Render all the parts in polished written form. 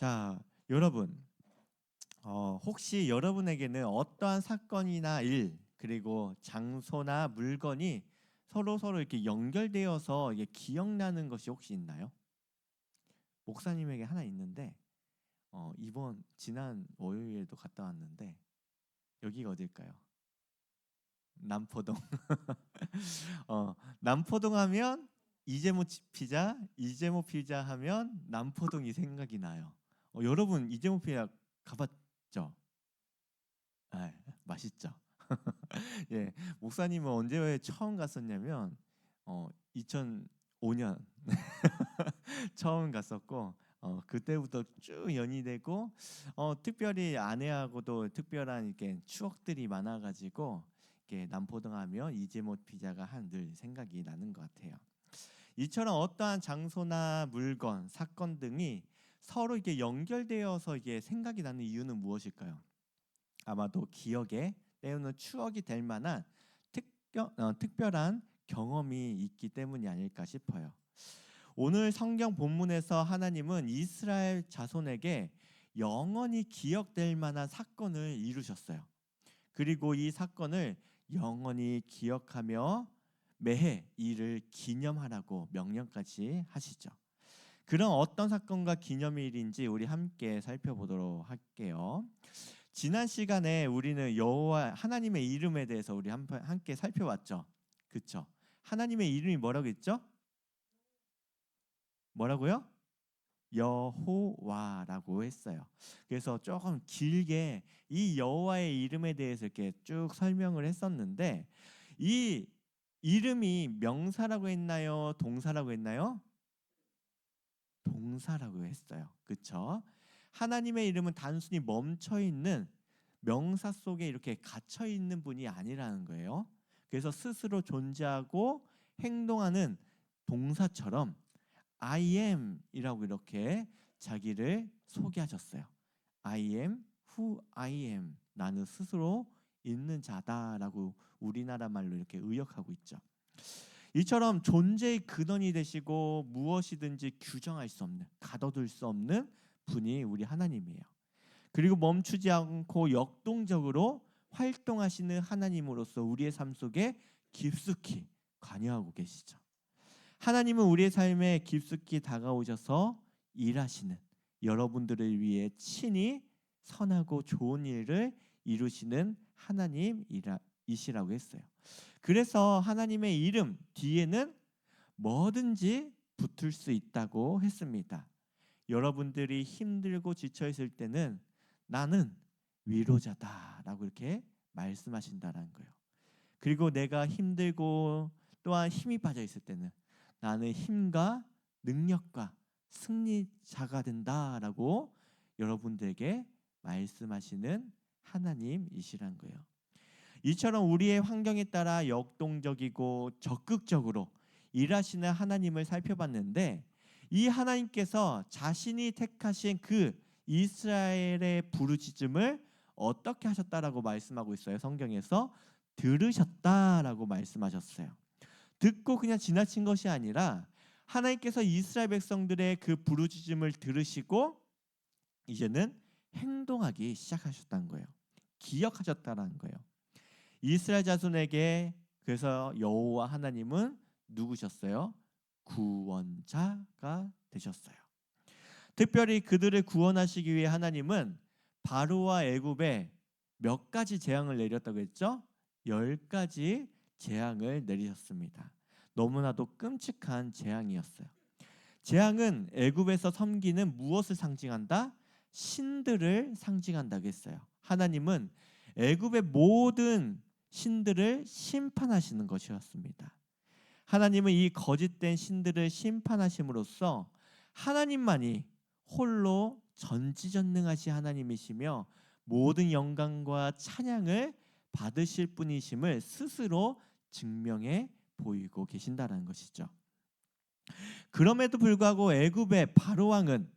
자, 여러분, 혹시 여러분에게는 어떠한 사건이나 일, 그리고 장소나 물건이 서로 이렇게 연결되어서 이게 기억나는 것이 혹시 있나요? 목사님에게 하나 있는데, 이번 지난 월요일에도 갔다 왔는데, 여기가 어딜까요? 남포동. 남포동 하면 이재모 피자 하면 남포동이 생각이 나요. 여러분, 이재모 피자 가봤죠? 아, 맛있죠. 예, 목사님은 언제 처음 갔었냐면 2005년 처음 갔었고 그때부터 쭉 연이 되고 특별히 아내하고도 특별한 이렇게 추억들이 많아가지고 이렇게 남포동하면 이재모 피자가 한 늘 생각이 나는 것 같아요. 이처럼 어떠한 장소나 물건, 사건 등이 서로 이게 연결되어서 이게 생각이 나는 이유는 무엇일까요? 아마도 기억에 때우는 추억이 될 만한 특별한 경험이 있기 때문이 아닐까 싶어요. 오늘 성경 본문에서 하나님은 이스라엘 자손에게 영원히 기억될 만한 사건을 이루셨어요. 그리고 이 사건을 영원히 기억하며 매해 이를 기념하라고 명령까지 하시죠. 그런 어떤 사건과 기념일인지 우리 함께 살펴보도록 할게요. 지난 시간에 우리는 여호와 하나님의 이름에 대해서 우리 함께 살펴봤죠. 그렇죠? 하나님의 이름이 뭐라고 했죠? 뭐라고요? 여호와라고 했어요. 그래서 조금 길게 이 여호와의 이름에 대해서 이렇게 쭉 설명을 했었는데 이 이름이 명사라고 했나요? 동사라고 했나요? 동사라고 했어요. 그렇죠? 하나님의 이름은 단순히 멈춰 있는 명사 속에 이렇게 갇혀 있는 분이 아니라는 거예요. 그래서 스스로 존재하고 행동하는 동사처럼 I am이라고 이렇게 자기를 소개하셨어요. I am who I am. 나는 스스로 있는 자다라고 우리나라 말로 이렇게 의역하고 있죠. 이처럼 존재의 근원이 되시고 무엇이든지 규정할 수 없는, 가둬둘 수 없는 분이 우리 하나님이에요. 그리고 멈추지 않고 역동적으로 활동하시는 하나님으로서 우리의 삶 속에 깊숙이 관여하고 계시죠. 하나님은 우리의 삶에 깊숙이 다가오셔서 일하시는, 여러분들을 위해 친히 선하고 좋은 일을 이루시는 하나님이시라고 했어요. 그래서 하나님의 이름 뒤에는 뭐든지 붙을 수 있다고 했습니다. 여러분들이 힘들고 지쳐 있을 때는 나는 위로자다라고 이렇게 말씀하신다는 거예요. 그리고 내가 힘들고 또한 힘이 빠져 있을 때는 나는 힘과 능력과 승리자가 된다라고 여러분들에게 말씀하시는 하나님이시란 거예요. 이처럼 우리의 환경에 따라 역동적이고 적극적으로 일하시는 하나님을 살펴봤는데 이 하나님께서 자신이 택하신 그 이스라엘의 부르짖음을 어떻게 하셨다라고 말씀하고 있어요. 성경에서 들으셨다라고 말씀하셨어요. 듣고 그냥 지나친 것이 아니라 하나님께서 이스라엘 백성들의 그 부르짖음을 들으시고 이제는 행동하기 시작하셨다는 거예요. 기억하셨다는 거예요. 이스라엘 자손에게 그래서 여호와 하나님은 누구셨어요? 구원자가 되셨어요. 특별히 그들을 구원하시기 위해 하나님은 바로와 애굽에 몇 가지 재앙을 내렸다고 했죠? 10가지 재앙을 내리셨습니다. 너무나도 끔찍한 재앙이었어요. 재앙은 애굽에서 섬기는 무엇을 상징한다? 신들을 상징한다고 했어요. 하나님은 애굽의 모든 신들을 심판하시는 것이었습니다. 하나님은 이 거짓된 신들을 심판하심으로써 하나님만이 홀로 전지전능하신 하나님이시며 모든 영광과 찬양을 받으실 분이심을 스스로 증명해 보이고 계신다는 것이죠. 그럼에도 불구하고 애굽의 바로 왕은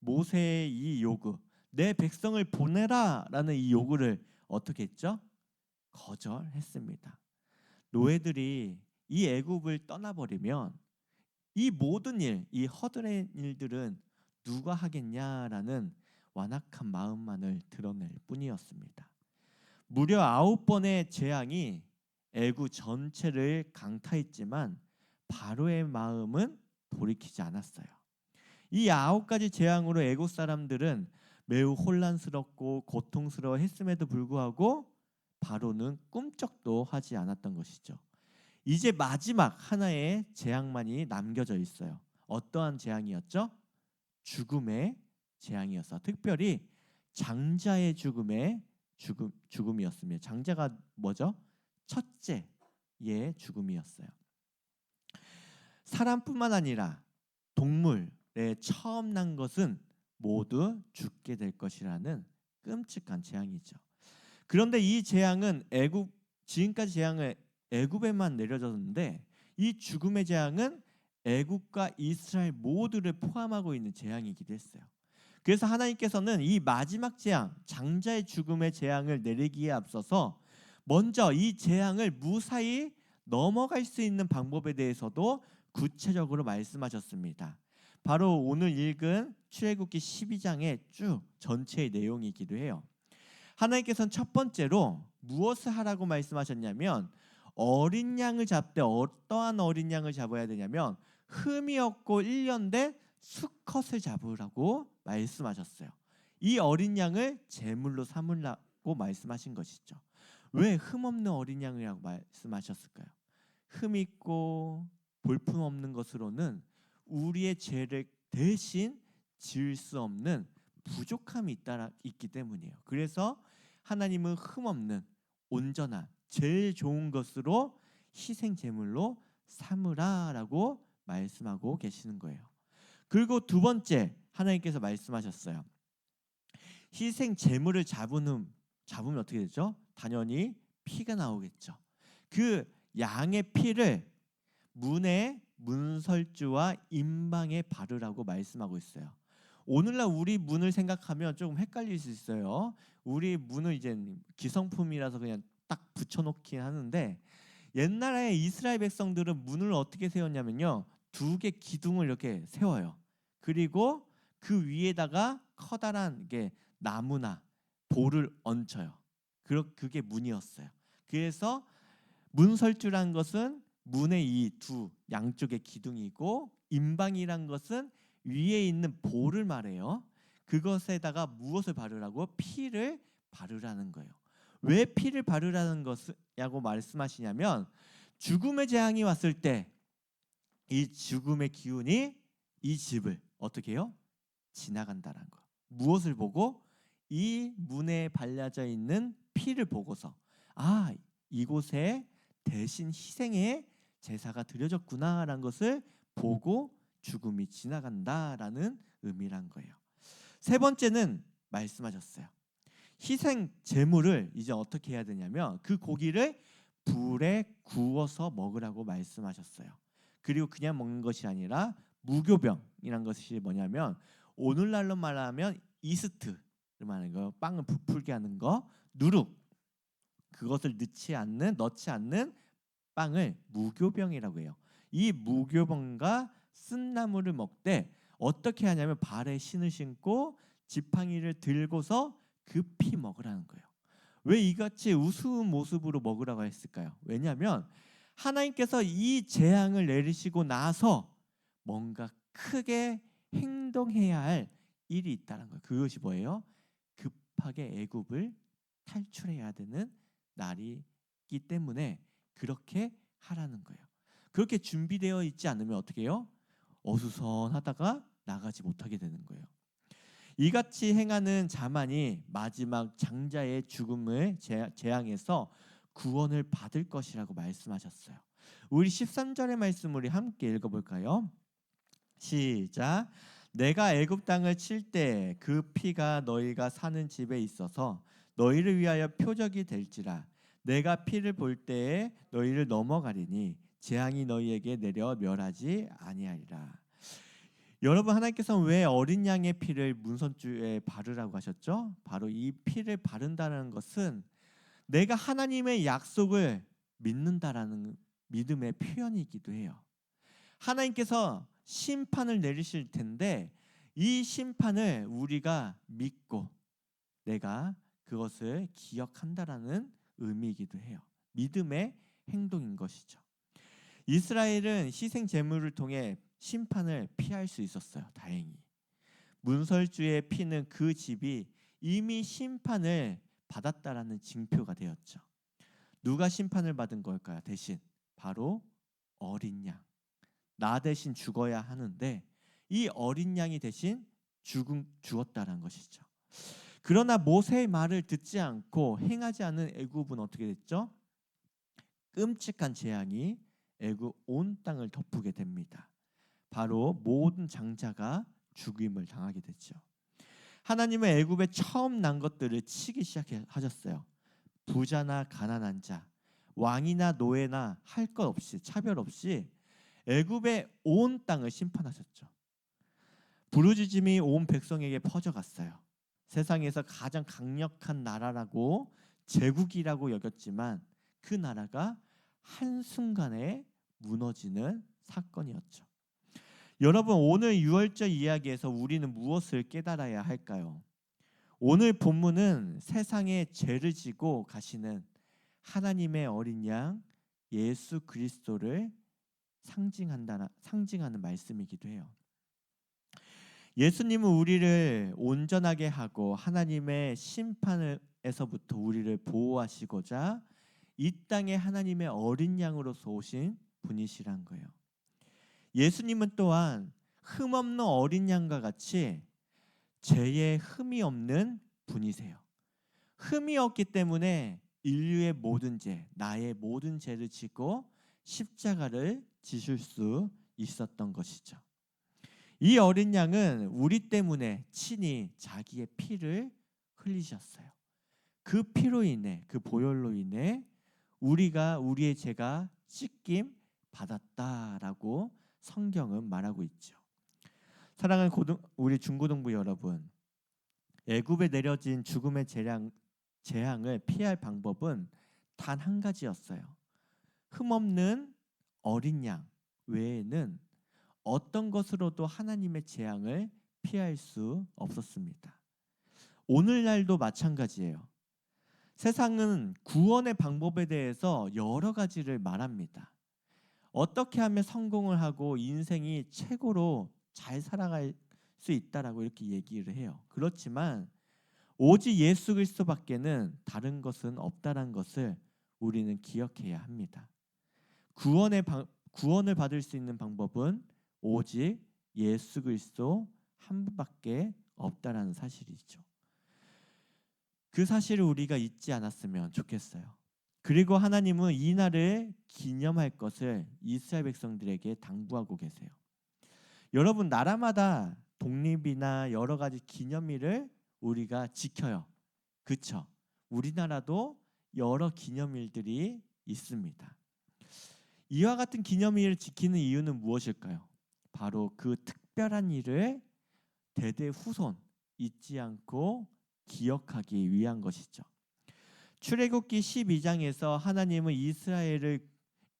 모세의 이 요구, 내 백성을 보내라라는 이 요구를 어떻게 했죠? 거절했습니다. 노예들이 이 애굽을 떠나버리면 이 모든 일, 이 허드렛 일들은 누가 하겠냐라는 완악한 마음만을 드러낼 뿐이었습니다. 무려 9번의 재앙이 애굽 전체를 강타했지만 바로의 마음은 돌이키지 않았어요. 이 9가지 재앙으로 애굽 사람들은 매우 혼란스럽고 고통스러워했음에도 불구하고 바로는 꿈쩍도 하지 않았던 것이죠. 이제 마지막 하나의 재앙만이 남겨져 있어요. 어떠한 재앙이었죠? 죽음의 재앙이었어. 특별히 장자의 죽음이었습니다. 장자가 뭐죠? 첫째의 죽음이었어요. 사람뿐만 아니라 동물의 처음 난 것은 모두 죽게 될 것이라는 끔찍한 재앙이죠. 그런데 이 재앙은 지금까지 재앙을 애굽에만 내려졌는데 이 죽음의 재앙은 애굽과 이스라엘 모두를 포함하고 있는 재앙이기도 했어요. 그래서 하나님께서는 이 마지막 재앙, 장자의 죽음의 재앙을 내리기에 앞서서 먼저 이 재앙을 무사히 넘어갈 수 있는 방법에 대해서도 구체적으로 말씀하셨습니다. 바로 오늘 읽은 출애굽기 12장의 쭉 전체의 내용이기도 해요. 하나님께서는 첫 번째로 무엇을 하라고 말씀하셨냐면 어린 양을 잡되 어떠한 어린 양을 잡아야 되냐면 흠이 없고 1년 된 수컷을 잡으라고 말씀하셨어요. 이 어린 양을 제물로 삼으라고 말씀하신 것이죠. 왜 흠 없는 어린 양이라고 말씀하셨을까요? 흠 있고 볼품 없는 것으로는 우리의 죄를 대신 지을 수 없는 부족함이 있기 때문이에요. 그래서 하나님은 흠 없는 온전한 제일 좋은 것으로 희생 제물로 삼으라라고 말씀하고 계시는 거예요. 그리고 두 번째 하나님께서 말씀하셨어요. 희생 제물을 잡으면 어떻게 되죠? 당연히 피가 나오겠죠. 그 양의 피를 문에 문설주와 임방에 바르라고 말씀하고 있어요. 오늘날 우리 문을 생각하면 조금 헷갈릴 수 있어요. 우리 문을 이제 기성품이라서 그냥 딱 붙여놓긴 하는데 옛날에 이스라엘 백성들은 문을 어떻게 세웠냐면요. 2개 기둥을 이렇게 세워요. 그리고 그 위에다가 커다란 게 나무나 돌을 얹혀요. 그게 문이었어요. 그래서 문설주란 것은 문의 이 두 양쪽의 기둥이고 임방이란 것은 위에 있는 볼을 말해요. 그것에다가 무엇을 바르라고? 피를 바르라는 거예요. 왜 피를 바르라는 것이라고 말씀하시냐면 죽음의 재앙이 왔을 때 이 죽음의 기운이 이 집을 어떻게 해요? 지나간다는 거. 무엇을 보고? 이 문에 발라져 있는 피를 보고서 이곳에 대신 희생의 제사가 드려졌구나라는 것을 보고 죽음이 지나간다라는 의미란 거예요. 세 번째는 말씀하셨어요. 희생 제물을 이제 어떻게 해야 되냐면 그 고기를 불에 구워서 먹으라고 말씀하셨어요. 그리고 그냥 먹는 것이 아니라 무교병이란 것이 뭐냐면 오늘날로 말하면 이스트 말하는 거, 빵을 부풀게 하는 거, 누룩 그것을 넣지 않는 빵을 무교병이라고 해요. 이 무교병과 쓴나물을 먹되 어떻게 하냐면 발에 신을 신고 지팡이를 들고서 급히 먹으라는 거예요. 왜 이같이 우스운 모습으로 먹으라고 했을까요? 왜냐하면 하나님께서 이 재앙을 내리시고 나서 뭔가 크게 행동해야 할 일이 있다는 거예요. 그것이 뭐예요? 급하게 애굽을 탈출해야 되는 날이기 때문에 그렇게 하라는 거예요. 그렇게 준비되어 있지 않으면 어떻게 해요? 어수선하다가 나가지 못하게 되는 거예요. 이같이 행하는 자만이 마지막 장자의 죽음을 재앙에서 구원을 받을 것이라고 말씀하셨어요. 우리 13절의 말씀 우리 함께 읽어볼까요? 시작. 내가 애굽 땅을 칠 때 그 피가 너희가 사는 집에 있어서 너희를 위하여 표적이 될지라. 내가 피를 볼 때에 너희를 넘어가리니 재앙이 너희에게 내려 멸하지 아니하리라. 여러분, 하나님께서는 왜 어린 양의 피를 문선주에 바르라고 하셨죠? 바로 이 피를 바른다는 것은 내가 하나님의 약속을 믿는다라는 믿음의 표현이기도 해요. 하나님께서 심판을 내리실 텐데 이 심판을 우리가 믿고 내가 그것을 기억한다라는 의미이기도 해요. 믿음의 행동인 것이죠. 이스라엘은 희생 제물을 통해 심판을 피할 수 있었어요. 다행히. 문설주의 피는 그 집이 이미 심판을 받았다라는 징표가 되었죠. 누가 심판을 받은 걸까요? 대신 바로 어린 양. 나 대신 죽어야 하는데 이 어린 양이 대신 죽었다는 것이죠. 그러나 모세의 말을 듣지 않고 행하지 않은 애굽은 어떻게 됐죠? 끔찍한 재앙이 애굽 온 땅을 덮게 됩니다. 바로 모든 장자가 죽임을 당하게 됐죠. 하나님은 애굽에 처음 난 것들을 치기 시작하셨어요. 부자나 가난한 자, 왕이나 노예나 할 것 없이 차별 없이 애굽의 온 땅을 심판하셨죠. 부르짖음이 온 백성에게 퍼져갔어요. 세상에서 가장 강력한 나라라고 제국이라고 여겼지만 그 나라가 한순간에 무너지는 사건이었죠. 여러분, 오늘 유월절 이야기에서 우리는 무엇을 깨달아야 할까요? 오늘 본문은 세상에 죄를 지고 가시는 하나님의 어린 양 예수 그리스도를 상징하는 말씀이기도 해요. 예수님은 우리를 온전하게 하고 하나님의 심판에서부터 우리를 보호하시고자 이 땅에 하나님의 어린 양으로서 오신 분이시란 거예요. 예수님은 또한 흠없는 어린 양과 같이 죄에 흠이 없는 분이세요. 흠이 없기 때문에 인류의 모든 죄, 나의 모든 죄를 지고 십자가를 지실 수 있었던 것이죠. 이 어린 양은 우리 때문에 친히 자기의 피를 흘리셨어요. 그 피로 인해, 그 보혈로 인해 우리의 죄가 씻김 받았다라고 성경은 말하고 있죠. 사랑하는 우리 중고등부 여러분, 애굽에 내려진 죽음의 재앙을 피할 방법은 단 한 가지였어요. 흠없는 어린 양 외에는 어떤 것으로도 하나님의 재앙을 피할 수 없었습니다. 오늘날도 마찬가지예요. 세상은 구원의 방법에 대해서 여러 가지를 말합니다. 어떻게 하면 성공을 하고 인생이 최고로 잘 살아갈 수 있다라고 이렇게 얘기를 해요. 그렇지만 오직 예수 그리스도밖에는 다른 것은 없다는 것을 우리는 기억해야 합니다. 구원을 받을 수 있는 방법은 오직 예수 그리스도 한 분밖에 없다라는 사실이죠. 그 사실을 우리가 잊지 않았으면 좋겠어요. 그리고 하나님은 이 날을 기념할 것을 이스라엘 백성들에게 당부하고 계세요. 여러분, 나라마다 독립이나 여러 가지 기념일을 우리가 지켜요. 그렇죠? 우리나라도 여러 기념일들이 있습니다. 이와 같은 기념일을 지키는 이유는 무엇일까요? 바로 그 특별한 일을 대대 후손 잊지 않고 기억하기 위한 것이죠. 출애굽기 12장에서 하나님은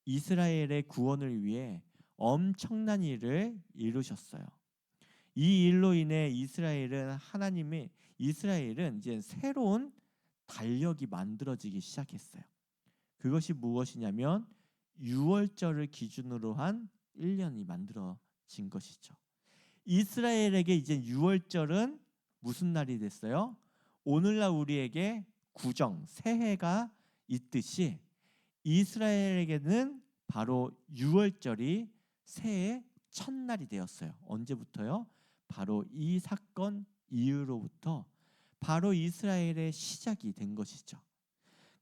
이스라엘의 구원을 위해 엄청난 일을 이루셨어요. 이 일로 인해 이스라엘은 이제 새로운 달력이 만들어지기 시작했어요. 그것이 무엇이냐면 유월절을 기준으로 한 1년이 만들어진 것이죠. 이스라엘에게 이제 유월절은 무슨 날이 됐어요? 오늘날 우리에게 구정, 새해가 있듯이 이스라엘에게는 바로 유월절이 새해 첫날이 되었어요. 언제부터요? 바로 이 사건 이후로부터 바로 이스라엘의 시작이 된 것이죠.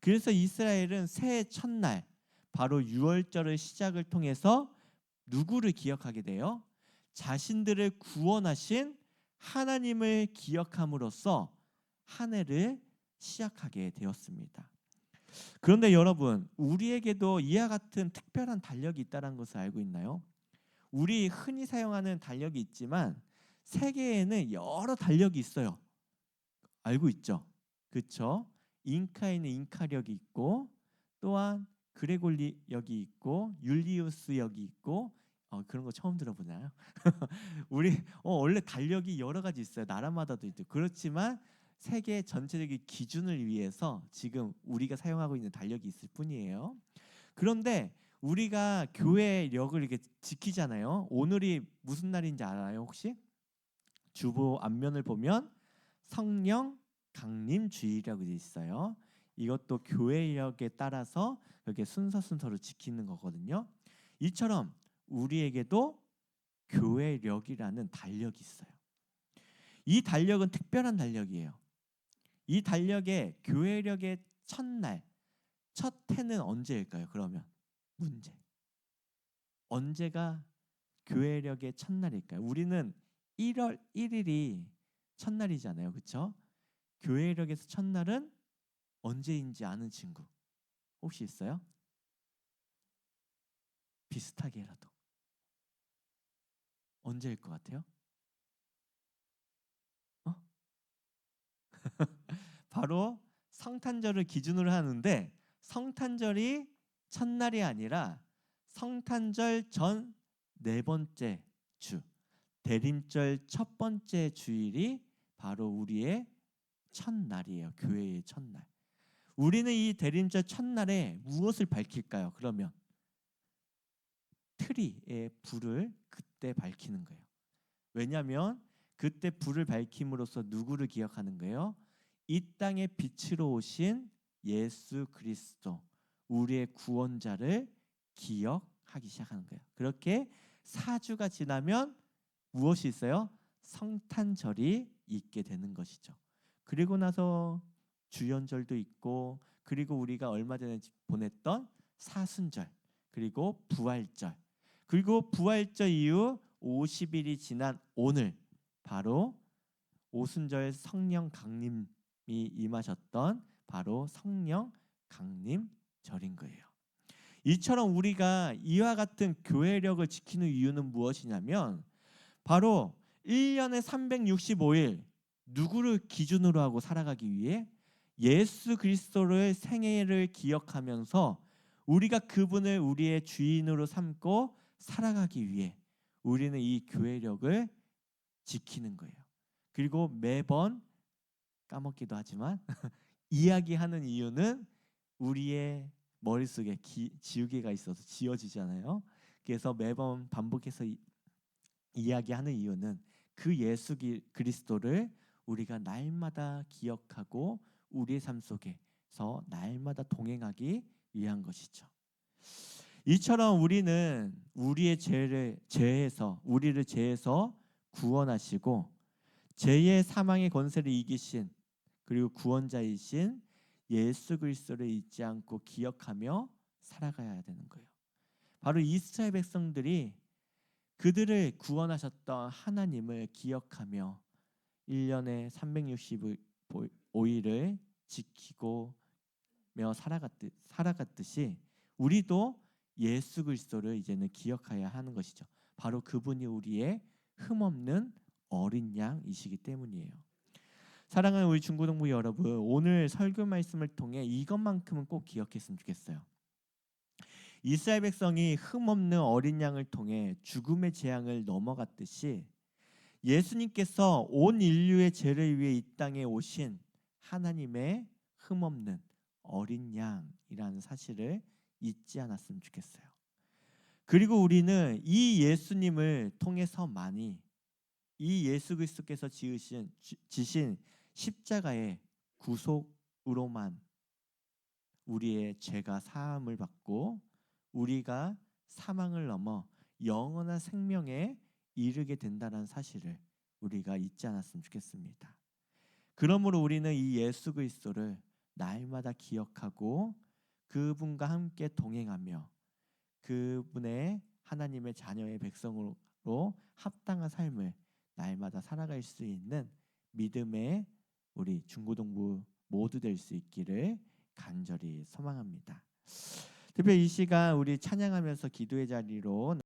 그래서 이스라엘은 새해 첫날 바로 유월절의 시작을 통해서 누구를 기억하게 돼요? 자신들을 구원하신 하나님을 기억함으로써 한 해를 시작하게 되었습니다. 그런데 여러분, 우리에게도 이와 같은 특별한 달력이 있다는 것을 알고 있나요? 우리 흔히 사용하는 달력이 있지만 세계에는 여러 달력이 있어요. 알고 있죠? 그렇죠? 잉카에는 잉카력이 있고 또한 그레골리역이 있고 율리우스역이 있고 그런 거 처음 들어보나요? 우리 원래 달력이 여러 가지 있어요. 나라마다도 있고. 그렇지만 세계 전체적인 기준을 위해서 지금 우리가 사용하고 있는 달력이 있을 뿐이에요. 그런데 우리가 교회력을 이렇게 지키잖아요. 오늘이 무슨 날인지 알아요, 혹시? 주보 앞면을 보면 성령 강림 주일이라고 되어 있어요. 이것도 교회력에 따라서 그렇게 순서로 지키는 거거든요. 이처럼 우리에게도 교회력이라는 달력이 있어요. 이 달력은 특별한 달력이에요. 이 달력의 교회력의 첫날, 첫 해는 언제일까요? 그러면 문제. 언제가 교회력의 첫날일까요? 우리는 1월 1일이 첫날이잖아요. 그렇죠? 교회력에서 첫날은 언제인지 아는 친구 혹시 있어요? 비슷하게라도. 언제일 것 같아요? 어? 바로 성탄절을 기준으로 하는데 성탄절이 첫날이 아니라 성탄절 전 네 번째 주, 대림절 첫 번째 주일이 바로 우리의 첫날이에요. 교회의 첫날. 우리는 이 대림절 첫날에 무엇을 밝힐까요? 그러면 트리의 불을 그때 밝히는 거예요. 왜냐하면 그때 불을 밝힘으로써 누구를 기억하는 거예요? 이 땅에 빛으로 오신 예수 그리스도, 우리의 구원자를 기억하기 시작하는 거예요. 그렇게 4주가 지나면 무엇이 있어요? 성탄절이 있게 되는 것이죠. 그리고 나서 주연절도 있고, 그리고 우리가 얼마 전에 보냈던 사순절, 그리고 부활절, 그리고 부활절 이후 50일이 지난 오늘 바로 오순절 성령 강림이 임하셨던 바로 성령 강림절인 거예요. 이처럼 우리가 이와 같은 교회력을 지키는 이유는 무엇이냐면 바로 1년에 365일 누구를 기준으로 하고 살아가기 위해 예수 그리스도의 생애를 기억하면서 우리가 그분을 우리의 주인으로 삼고 살아가기 위해 우리는 이 교회력을 지키는 거예요. 그리고 매번 까먹기도 하지만 이야기하는 이유는 우리의 머릿속에 지우개가 있어서 지워지잖아요. 그래서 매번 반복해서 이야기하는 이유는 그 예수 그리스도를 우리가 날마다 기억하고 우리의 삶 속에서 날마다 동행하기 위한 것이죠. 이처럼 우리는 우리의 우리를 죄에서 구원하시고 죄의 사망의 권세를 이기신 그리고 구원자이신 예수 그리스도를 잊지 않고 기억하며 살아가야 되는 거예요. 바로 이스라엘 백성들이 그들을 구원하셨던 하나님을 기억하며 1년에 365일을 지키고며 살아갔듯이 우리도 예수 그리스도를 이제는 기억해야 하는 것이죠. 바로 그분이 우리의 흠없는 어린 양이시기 때문이에요. 사랑하는 우리 중고등부 여러분, 오늘 설교 말씀을 통해 이것만큼은 꼭 기억했으면 좋겠어요. 이스라엘 백성이 흠없는 어린 양을 통해 죽음의 재앙을 넘어갔듯이 예수님께서 온 인류의 죄를 위해 이 땅에 오신 하나님의 흠없는 어린 양이라는 사실을 잊지 않았으면 좋겠어요. 그리고 우리는 이 예수님을 통해서만이 이 예수 그리스도께서 지신 십자가의 구속으로만 우리의 죄가 사함을 받고 우리가 사망을 넘어 영원한 생명에 이르게 된다는 사실을 우리가 잊지 않았으면 좋겠습니다. 그러므로 우리는 이 예수 그리스도를 날마다 기억하고 그분과 함께 동행하며 그분의 하나님의 자녀의 백성으로 합당한 삶을 날마다 살아갈 수 있는 믿음의 우리 중고등부 모두 될 수 있기를 간절히 소망합니다. 특별히 이 시간 우리 찬양하면서 기도의 자리로